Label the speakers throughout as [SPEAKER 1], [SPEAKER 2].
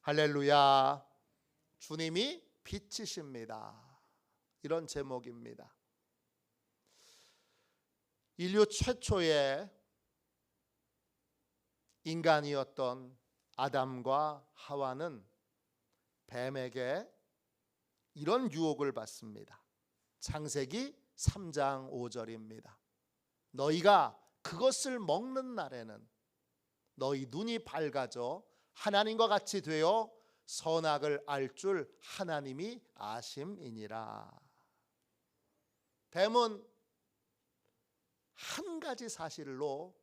[SPEAKER 1] 할렐루야. 주님이 빛이십니다. 이런 제목입니다. 인류 최초의 인간이었던 아담과 하와는 뱀에게 이런 유혹을 받습니다. 창세기 3장 5절입니다. 너희가 그것을 먹는 날에는 너희 눈이 밝아져 하나님과 같이 되어 선악을 알 줄 하나님이 아심이니라. 뱀은 한 가지 사실로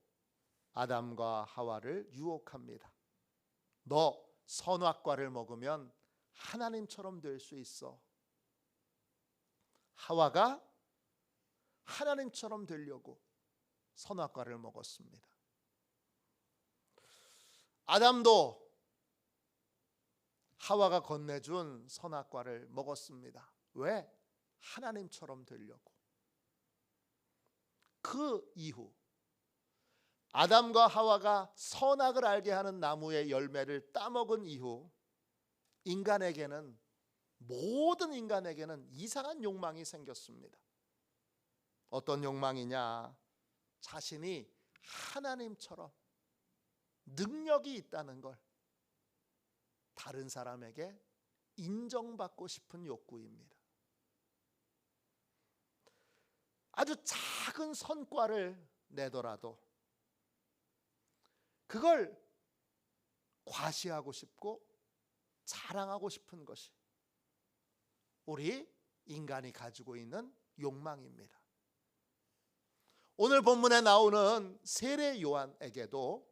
[SPEAKER 1] 아담과 하와를 유혹합니다. 너 선악과를 먹으면 하나님처럼 될 수 있어. 하와가 하나님처럼 되려고 선악과를 먹었습니다. 아담도 하와가 건네준 선악과를 먹었습니다. 왜? 하나님처럼 되려고. 그 이후 아담과 하와가 선악을 알게 하는 나무의 열매를 따먹은 이후 모든 인간에게는 이상한 욕망이 생겼습니다. 어떤 욕망이냐? 자신이 하나님처럼 능력이 있다는 걸 다른 사람에게 인정받고 싶은 욕구입니다. 아주 작은 선과를 내더라도 그걸 과시하고 싶고 자랑하고 싶은 것이 우리 인간이 가지고 있는 욕망입니다. 오늘 본문에 나오는 세례 요한에게도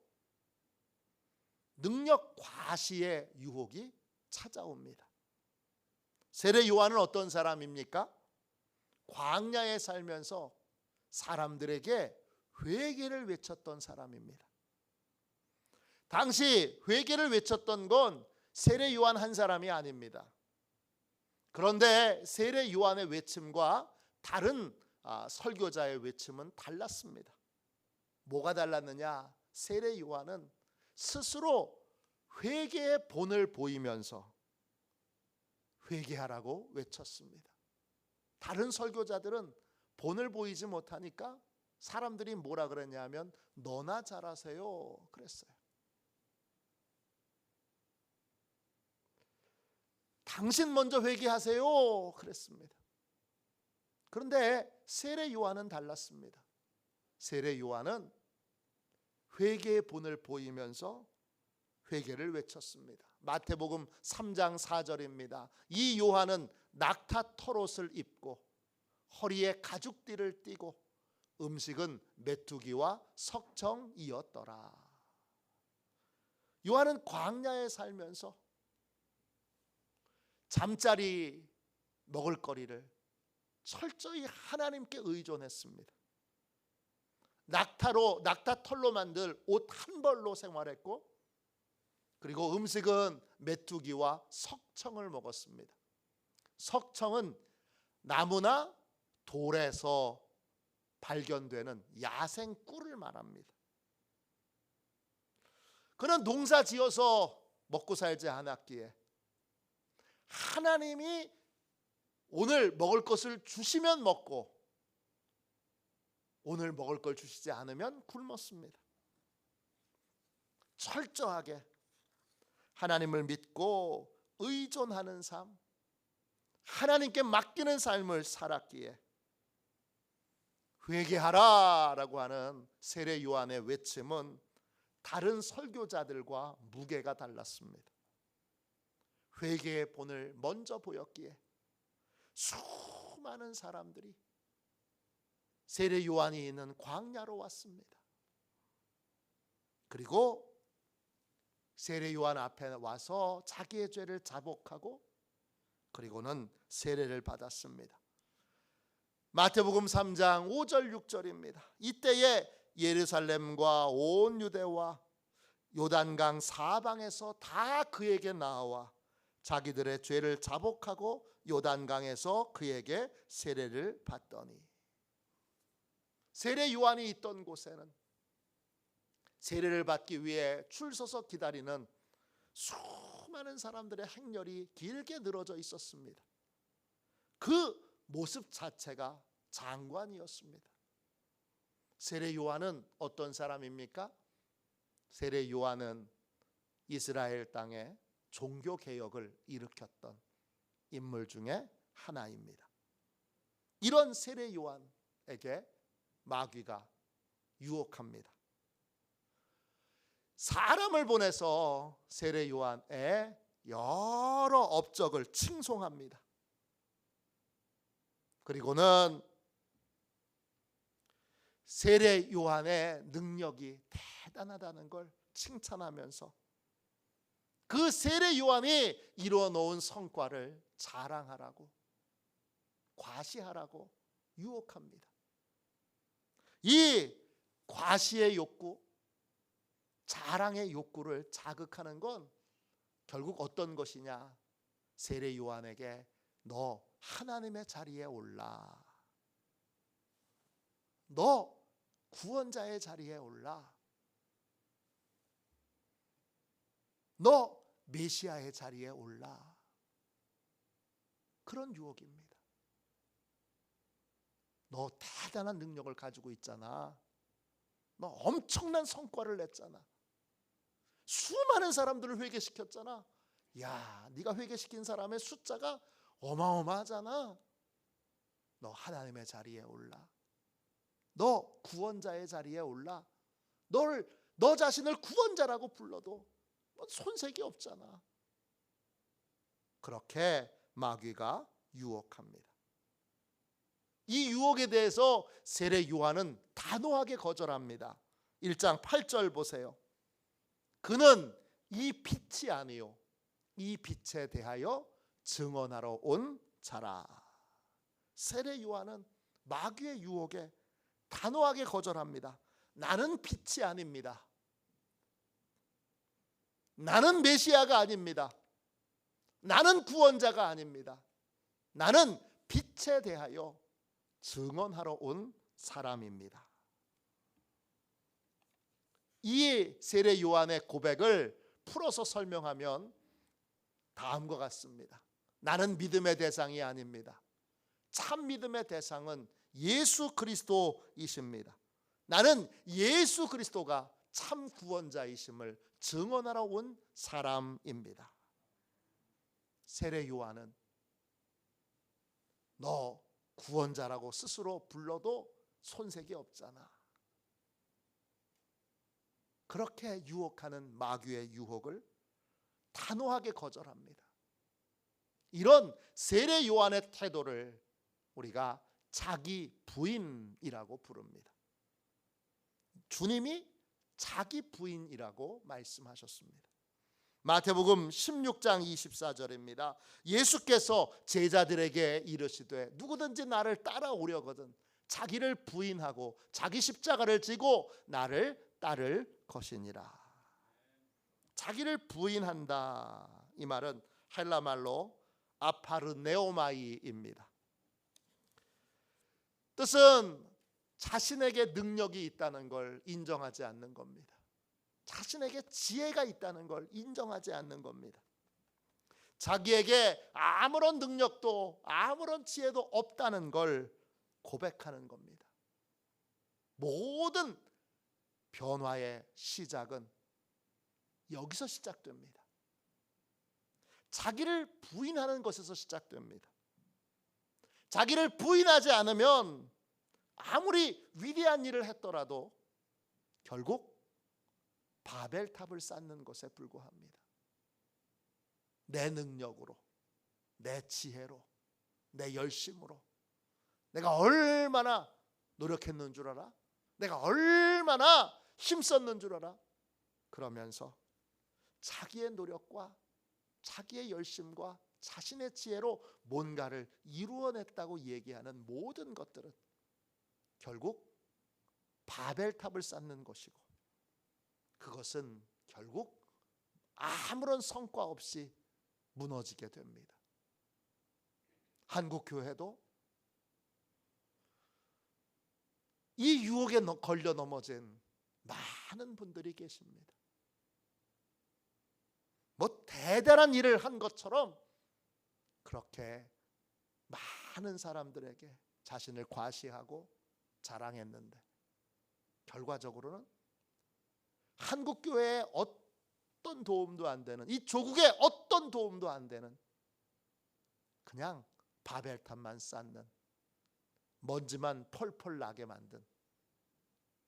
[SPEAKER 1] 능력 과시의 유혹이 찾아옵니다. 세례 요한은 어떤 사람입니까? 광야에 살면서 사람들에게 회개를 외쳤던 사람입니다. 당시 회개를 외쳤던 건 세례 요한 한 사람이 아닙니다. 그런데 세례 요한의 외침과 다른 설교자의 외침은 달랐습니다. 뭐가 달랐느냐? 세례 요한은 스스로 회개의 본을 보이면서 회개하라고 외쳤습니다. 다른 설교자들은 본을 보이지 못하니까 사람들이 뭐라 그랬냐면 너나 잘하세요 그랬어요. 당신 먼저 회개하세요 그랬습니다. 그런데 세례 요한은 달랐습니다. 세례 요한은 회개의 본을 보이면서 회개를 외쳤습니다. 마태복음 3장 4절입니다. 이 요한은 낙타 털옷을 입고 허리에 가죽띠를 띠고 음식은 메뚜기와 석청이었더라. 요한은 광야에 살면서 잠자리 먹을거리를 철저히 하나님께 의존했습니다. 낙타 털로 만들 옷 한 벌로 생활했고, 그리고 음식은 메뚜기와 석청을 먹었습니다. 석청은 나무나 돌에서 발견되는 야생 꿀을 말합니다. 그는 농사 지어서 먹고 살지 않았기에 하나님이 오늘 먹을 것을 주시면 먹고 오늘 먹을 걸 주시지 않으면 굶었습니다. 철저하게 하나님을 믿고 의존하는 삶, 하나님께 맡기는 삶을 살았기에 회개하라라고 하는 세례 요한의 외침은 다른 설교자들과 무게가 달랐습니다. 회개의 본을 먼저 보였기에 수많은 사람들이 세례 요한이 있는 광야로 왔습니다. 그리고 세례 요한 앞에 와서 자기의 죄를 자복하고 그리고는 세례를 받았습니다. 마태복음 3장 5절 6절입니다. 이때에 예루살렘과 온 유대와 요단강 사방에서 다 그에게 나와 자기들의 죄를 자복하고 요단강에서 그에게 세례를 받더니, 세례 요한이 있던 곳에는 세례를 받기 위해 줄 서서 기다리는 수많은 사람들의 행렬이 길게 늘어져 있었습니다. 그 모습 자체가 장관이었습니다. 세례 요한은 어떤 사람입니까? 세례 요한은 이스라엘 땅에 종교 개혁을 일으켰던 인물 중에 하나입니다. 이런 세례 요한에게 마귀가 유혹합니다. 사람을 보내서 세례 요한의 여러 업적을 칭송합니다. 그리고는 세례 요한의 능력이 대단하다는 걸 칭찬하면서 그 세례 요한이 이루어 놓은 성과를 자랑하라고, 과시하라고 유혹합니다. 이 과시의 욕구, 자랑의 욕구를 자극하는 건 결국 어떤 것이냐? 세례 요한에게 너 하나님의 자리에 올라, 너 구원자의 자리에 올라, 너 메시아의 자리에 올라, 그런 유혹입니다. 너 대단한 능력을 가지고 있잖아, 너 엄청난 성과를 냈잖아, 수많은 사람들을 회개시켰잖아. 야, 네가 회개시킨 사람의 숫자가 어마어마하잖아. 너 하나님의 자리에 올라, 너 구원자의 자리에 올라. 너 자신을 구원자라고 불러도 손색이 없잖아. 그렇게 마귀가 유혹합니다. 이 유혹에 대해서 세례 요한은 단호하게 거절합니다. 1장 8절 보세요. 그는 이 빛이 아니요 이 빛에 대하여 증언하러 온 자라. 세례 요한은 마귀의 유혹에 단호하게 거절합니다. 나는 빛이 아닙니다. 나는 메시아가 아닙니다. 나는 구원자가 아닙니다. 나는 빛에 대하여 증언하러 온 사람입니다. 이 세례 요한의 고백을 풀어서 설명하면 다음과 같습니다. 나는 믿음의 대상이 아닙니다. 참 믿음의 대상은 예수 그리스도이십니다. 나는 예수 그리스도가 참 구원자이심을 증언하러 온 사람입니다. 세례 요한은 너 구원자라고 스스로 불러도 손색이 없잖아. 그렇게 유혹하는 마귀의 유혹을 단호하게 거절합니다. 이런 세례 요한의 태도를 우리가 자기 부인이라고 부릅니다. 주님이 자기 부인이라고 말씀하셨습니다. 마태복음 16장 24절입니다. 예수께서 제자들에게 이르시되 누구든지 나를 따라오려거든 자기를 부인하고 자기 십자가를 지고 나를 따를 것이니라. 자기를 부인한다, 이 말은 헬라 말로 아파르네오마이입니다. 뜻은 자신에게 능력이 있다는 걸 인정하지 않는 겁니다. 자신에게 지혜가 있다는 걸 인정하지 않는 겁니다. 자기에게 아무런 능력도 아무런 지혜도 없다는 걸 고백하는 겁니다. 모든 변화의 시작은 여기서 시작됩니다. 자기를 부인하는 것에서 시작됩니다. 자기를 부인하지 않으면 아무리 위대한 일을 했더라도 결국 바벨탑을 쌓는 것에 불과합니다. 내 능력으로, 내 지혜로, 내 열심으로 내가 얼마나 노력했는 줄 알아? 내가 얼마나 힘썼는 줄 알아? 그러면서 자기의 노력과 자기의 열심과 자신의 지혜로 뭔가를 이루어냈다고 얘기하는 모든 것들은 결국 바벨탑을 쌓는 것이고, 그것은 결국 아무런 성과 없이 무너지게 됩니다. 한국 교회도 이 유혹에 걸려 넘어진 많은 분들이 계십니다. 뭐 대단한 일을 한 것처럼 그렇게 많은 사람들에게 자신을 과시하고 자랑했는데 결과적으로는 한국 교회에 어떤 도움도 안 되는, 이 조국에 어떤 도움도 안 되는 그냥 바벨탑만 쌓는, 먼지만 펄펄 나게 만든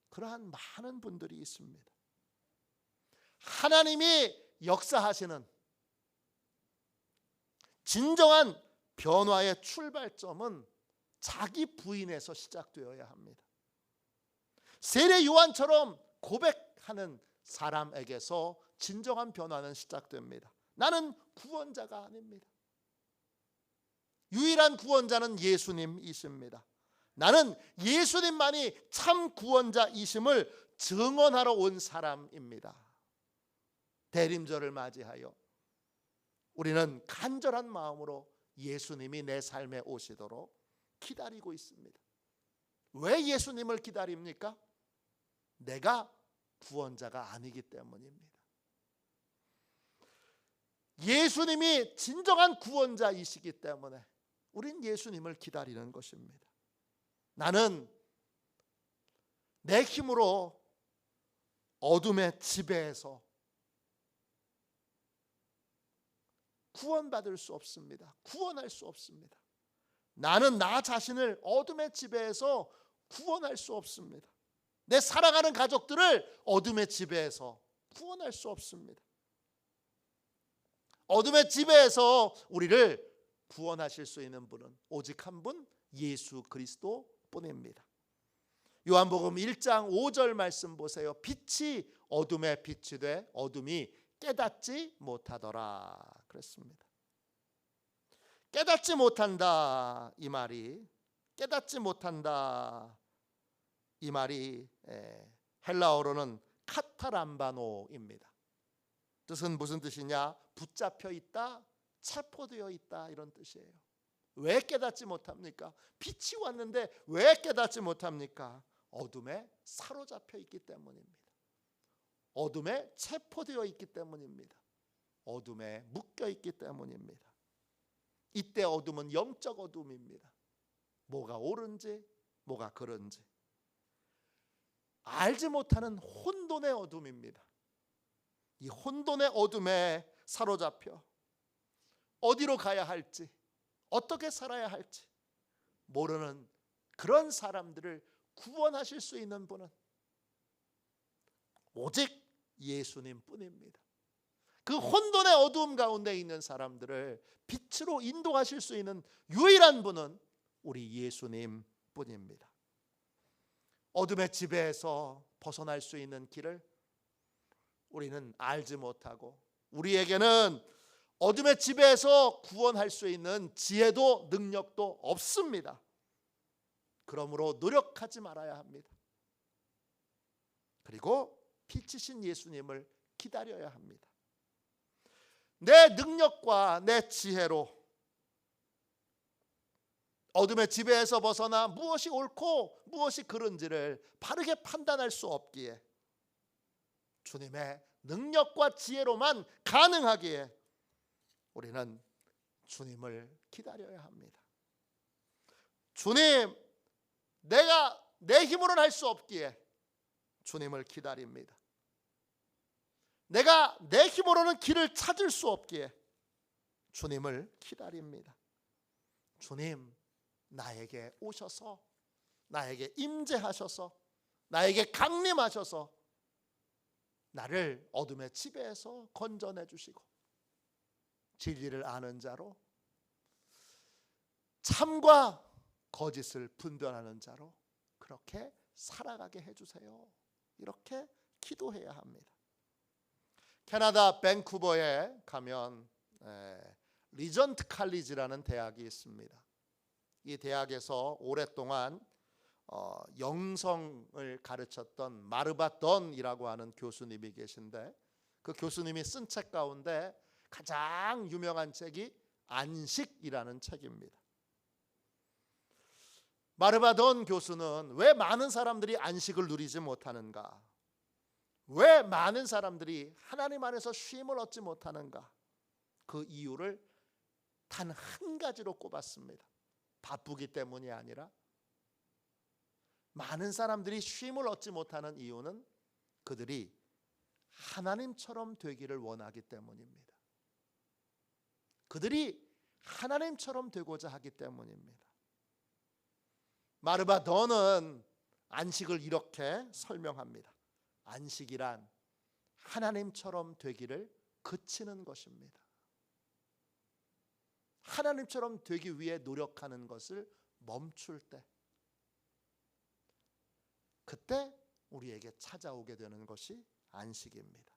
[SPEAKER 1] 그러한 많은 분들이 있습니다. 하나님이 역사하시는 진정한 변화의 출발점은 자기 부인에서 시작되어야 합니다. 세례 요한처럼 고백하는 사람에게서 진정한 변화는 시작됩니다. 나는 구원자가 아닙니다. 유일한 구원자는 예수님이십니다. 나는 예수님만이 참 구원자이심을 증언하러 온 사람입니다. 대림절을 맞이하여 우리는 간절한 마음으로 예수님이 내 삶에 오시도록 기다리고 있습니다. 왜 예수님을 기다립니까? 내가 구원자가 아니기 때문입니다. 예수님이 진정한 구원자이시기 때문에 우린 예수님을 기다리는 것입니다. 나는 내 힘으로 어둠의 지배에서 구원받을 수 없습니다. 구원할 수 없습니다. 나는 나 자신을 어둠의 지배에서 구원할 수 없습니다. 내 사랑하는 가족들을 어둠의 지배에서 구원할 수 없습니다. 어둠의 지배에서 우리를 구원하실 수 있는 분은 오직 한 분, 예수 그리스도 뿐입니다. 요한복음 1장 5절 말씀 보세요. 빛이 어둠에 빛이 돼 어둠이 깨닫지 못하더라 그랬습니다. 깨닫지 못한다 이 말이, 깨닫지 못한다 이 말이 헬라어로는 카타람바노입니다. 뜻은 무슨 뜻이냐? 붙잡혀 있다, 체포되어 있다 이런 뜻이에요. 왜 깨닫지 못합니까? 빛이 왔는데 왜 깨닫지 못합니까? 어둠에 사로잡혀 있기 때문입니다. 어둠에 체포되어 있기 때문입니다. 어둠에 묶여 있기 때문입니다. 이때 어둠은 영적 어둠입니다. 뭐가 옳은지 뭐가 그른지 알지 못하는 혼돈의 어둠입니다. 이 혼돈의 어둠에 사로잡혀 어디로 가야 할지, 어떻게 살아야 할지 모르는 그런 사람들을 구원하실 수 있는 분은 오직 예수님 뿐입니다. 그 혼돈의 어두움 가운데 있는 사람들을 빛으로 인도하실 수 있는 유일한 분은 우리 예수님 뿐입니다. 어둠의 지배에서 벗어날 수 있는 길을 우리는 알지 못하고, 우리에게는 어둠의 지배에서 구원할 수 있는 지혜도 능력도 없습니다. 그러므로 노력하지 말아야 합니다. 그리고 빛이신 예수님을 기다려야 합니다. 내 능력과 내 지혜로 어둠의 지배에서 벗어나 무엇이 옳고 무엇이 그른지를 바르게 판단할 수 없기에 주님의 능력과 지혜로만 가능하기에 우리는 주님을 기다려야 합니다. 주님, 내가 내 힘으로는 할 수 없기에 주님을 기다립니다. 내가 내 힘으로는 길을 찾을 수 없기에 주님을 기다립니다. 주님, 나에게 오셔서 나에게 임재하셔서 나에게 강림하셔서 나를 어둠의 지배에서 건져내 주시고 진리를 아는 자로, 참과 거짓을 분별하는 자로 그렇게 살아가게 해주세요. 이렇게 기도해야 합니다. 캐나다 밴쿠버에 가면 리전트 칼리지라는 대학이 있습니다. 이 대학에서 오랫동안 영성을 가르쳤던 마르바 던이라고 하는 교수님이 계신데, 그 교수님이 쓴 책 가운데 가장 유명한 책이 안식이라는 책입니다. 마르바 던 교수는 왜 많은 사람들이 안식을 누리지 못하는가, 왜 많은 사람들이 하나님 안에서 쉼을 얻지 못하는가? 그 이유를 단 한 가지로 꼽았습니다. 바쁘기 때문이 아니라 많은 사람들이 쉼을 얻지 못하는 이유는 그들이 하나님처럼 되기를 원하기 때문입니다. 그들이 하나님처럼 되고자 하기 때문입니다. 마르바 더는 안식을 이렇게 설명합니다. 안식이란 하나님처럼 되기를 그치는 것입니다. 하나님처럼 되기 위해 노력하는 것을 멈출 때, 그때 우리에게 찾아오게 되는 것이 안식입니다.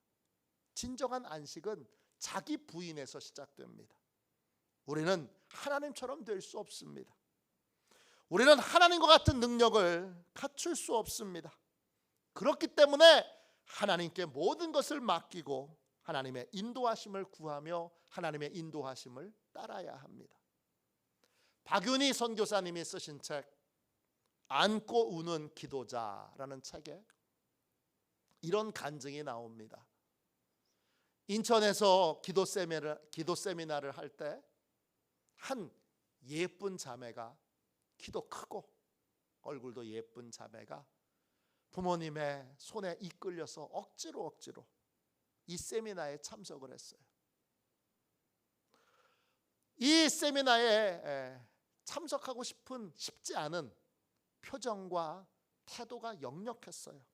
[SPEAKER 1] 진정한 안식은 자기 부인에서 시작됩니다. 우리는 하나님처럼 될 수 없습니다. 우리는 하나님과 같은 능력을 갖출 수 없습니다. 그렇기 때문에 하나님께 모든 것을 맡기고 하나님의 인도하심을 구하며 하나님의 인도하심을 따라야 합니다. 박윤희 선교사님이 쓰신 책 안고 우는 기도자라는 책에 이런 간증이 나옵니다. 인천에서 기도 세미나를 할 때 한 예쁜 자매가, 키도 크고 얼굴도 예쁜 자매가 부모님의 손에 이끌려서 억지로 이 세미나에 참석을 했어요. 이 세미나에 참석하고 싶지 않은 표정과 태도가 역력했어요.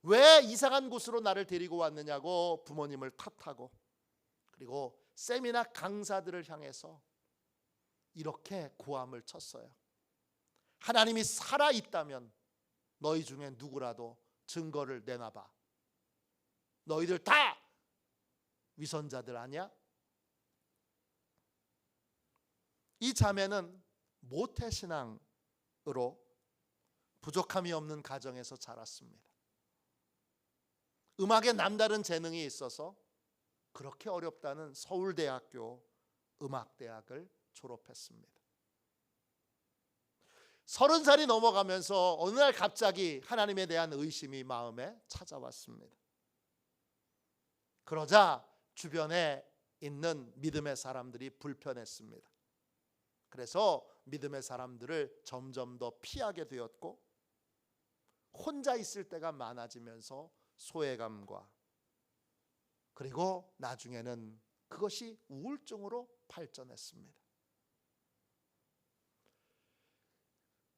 [SPEAKER 1] 왜 이상한 곳으로 나를 데리고 왔느냐고 부모님을 탓하고, 그리고 세미나 강사들을 향해서 이렇게 고함을 쳤어요. 하나님이 살아있다면 너희 중에 누구라도 증거를 내놔봐. 너희들 다 위선자들 아니야? 이 자매는 모태신앙으로 부족함이 없는 가정에서 자랐습니다. 음악에 남다른 재능이 있어서 그렇게 어렵다는 서울대학교 음악대학을 졸업했습니다. 30살이 넘어가면서 어느 날 갑자기 하나님에 대한 의심이 마음에 찾아왔습니다. 그러자 주변에 있는 믿음의 사람들이 불편했습니다. 그래서 믿음의 사람들을 점점 더 피하게 되었고, 혼자 있을 때가 많아지면서 소외감과, 그리고 나중에는 그것이 우울증으로 발전했습니다.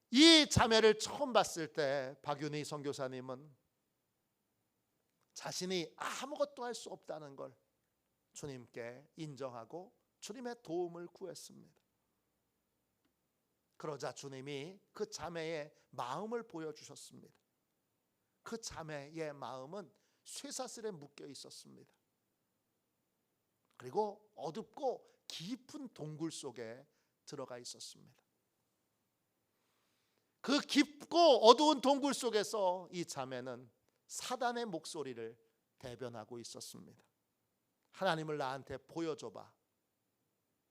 [SPEAKER 1] 이 자매를 처음 봤을 때 박윤희 선교사님은 자신이 아무것도 할 수 없다는 걸 주님께 인정하고 주님의 도움을 구했습니다. 그러자 주님이 그 자매의 마음을 보여주셨습니다. 그 자매의 마음은 쇠사슬에 묶여 있었습니다. 그리고 어둡고 깊은 동굴 속에 들어가 있었습니다. 그 깊고 어두운 동굴 속에서 이 자매는 사단의 목소리를 대변하고 있었습니다. 하나님을 나한테 보여줘봐.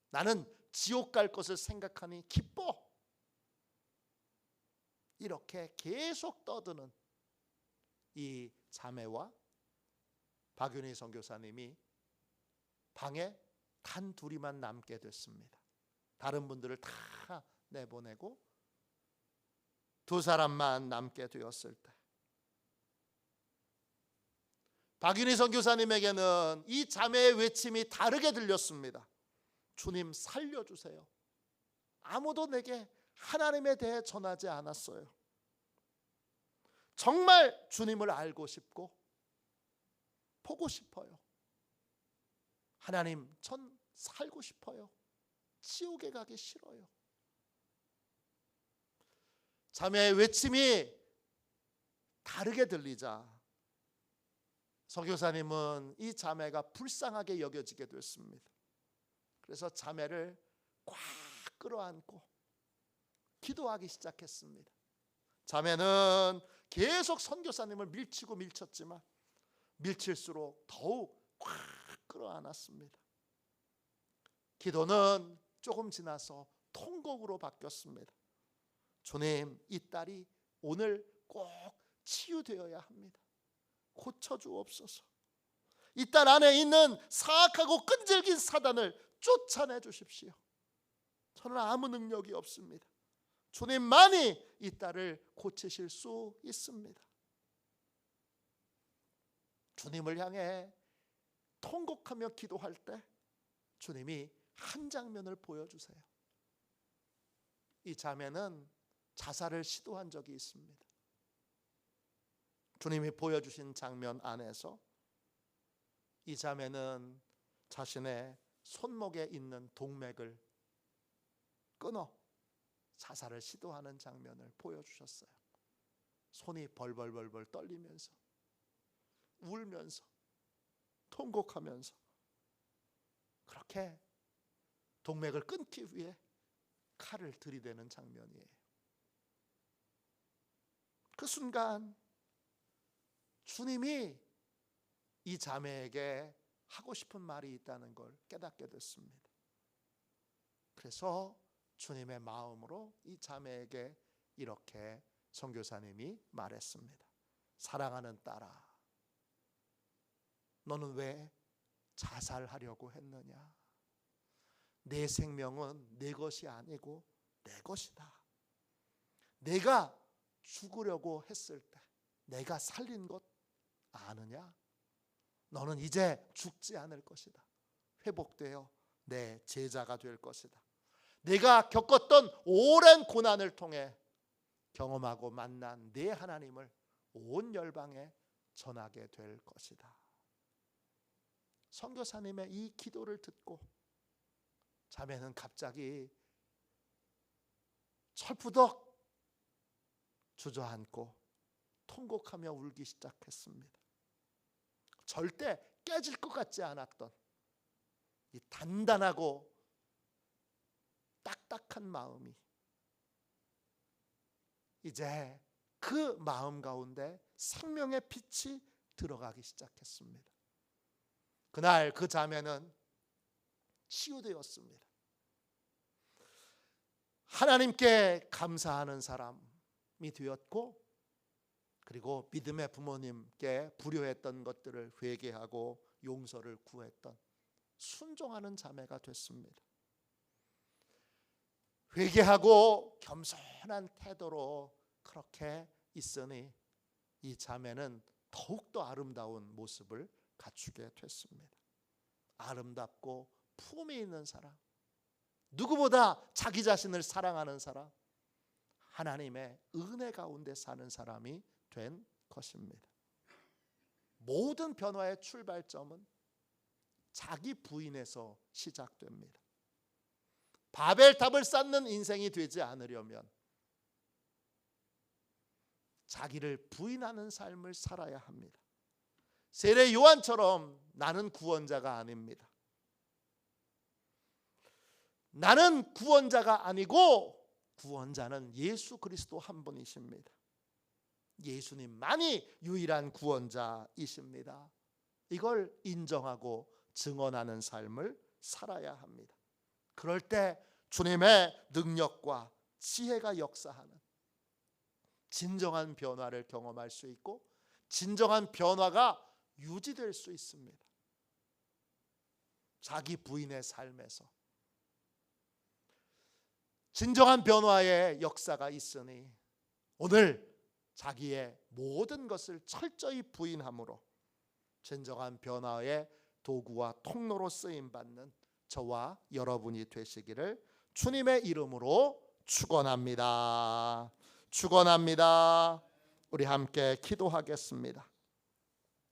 [SPEAKER 1] 나는 지옥 갈 것을 생각하니 기뻐. 이렇게 계속 떠드는 이 자매와 박윤희 선교사님이 방에 단 둘이만 남게 됐습니다. 다른 분들을 다 내보내고 두 사람만 남게 되었을 때, 박윤희 선교사님에게는 이 자매의 외침이 다르게 들렸습니다. 주님 살려주세요. 아무도 내게 하나님에 대해 전하지 않았어요. 정말 주님을 알고 싶고 보고 싶어요. 하나님, 전 살고 싶어요. 지옥에 가기 싫어요. 자매의 외침이 다르게 들리자 선교사님은 이 자매가 불쌍하게 여겨지게 됐습니다. 그래서 자매를 꽉 끌어안고 기도하기 시작했습니다. 자매는 계속 선교사님을 밀쳤지만 밀칠수록 더욱 꽉 끌어안았습니다. 기도는 조금 지나서 통곡으로 바뀌었습니다. 주님, 이 딸이 오늘 꼭 치유되어야 합니다. 고쳐주옵소서. 이 딸 안에 있는 사악하고 끈질긴 사단을 쫓아내 주십시오. 저는 아무 능력이 없습니다. 주님만이 이 딸을 고치실 수 있습니다. 주님을 향해 통곡하며 기도할 때 주님이 한 장면을 보여주세요. 이 자매는 자살을 시도한 적이 있습니다. 주님이 보여주신 장면 안에서 이 자매는 자신의 손목에 있는 동맥을 끊어 자살을 시도하는 장면을 보여주셨어요. 손이 벌벌벌벌 떨리면서 울면서 통곡하면서 그렇게 동맥을 끊기 위해 칼을 들이대는 장면이에요. 그 순간 주님이 이 자매에게 하고 싶은 말이 있다는 걸 깨닫게 됐습니다. 그래서 주님의 마음으로 이 자매에게 이렇게 선교사님이 말했습니다. 사랑하는 딸아, 너는 왜 자살하려고 했느냐? 내 생명은 내 것이 아니고 내 것이다. 내가 죽으려고 했을 때 내가 살린 것 아느냐? 너는 이제 죽지 않을 것이다. 회복되어 내 제자가 될 것이다. 내가 겪었던 오랜 고난을 통해 경험하고 만난 내 하나님을 온 열방에 전하게 될 것이다. 선교사님의 이 기도를 듣고 자매는 갑자기 철푸덕 주저앉고 통곡하며 울기 시작했습니다. 절대 깨질 것 같지 않았던 이 단단하고 딱딱한 마음이 이제 그 마음 가운데 생명의 빛이 들어가기 시작했습니다. 그날 그 자매는 치유되었습니다. 하나님께 감사하는 사람이 되었고, 그리고 믿음의 부모님께 불효했던 것들을 회개하고 용서를 구했던 순종하는 자매가 됐습니다. 회개하고 겸손한 태도로 그렇게 있으니 이 자매는 더욱더 아름다운 모습을 갖추게 됐습니다. 아름답고 품이 있는 사람, 누구보다 자기 자신을 사랑하는 사람, 하나님의 은혜 가운데 사는 사람이 된 것입니다. 모든 변화의 출발점은 자기 부인에서 시작됩니다. 바벨탑을 쌓는 인생이 되지 않으려면 자기를 부인하는 삶을 살아야 합니다. 세례 요한처럼 나는 구원자가 아닙니다. 나는 구원자가 아니고 구원자는 예수 그리스도 한 분이십니다. 예수님만이 유일한 구원자이십니다. 이걸 인정하고 증언하는 삶을 살아야 합니다. 그럴 때 주님의 능력과 지혜가 역사하는 진정한 변화를 경험할 수 있고 진정한 변화가 유지될 수 있습니다. 자기 부인의 삶에서 진정한 변화의 역사가 있으니 오늘 자기의 모든 것을 철저히 부인함으로 진정한 변화의 도구와 통로로 쓰임받는 저와 여러분이 되시기를 주님의 이름으로 축원합니다. 축원합니다. 우리 함께 기도하겠습니다.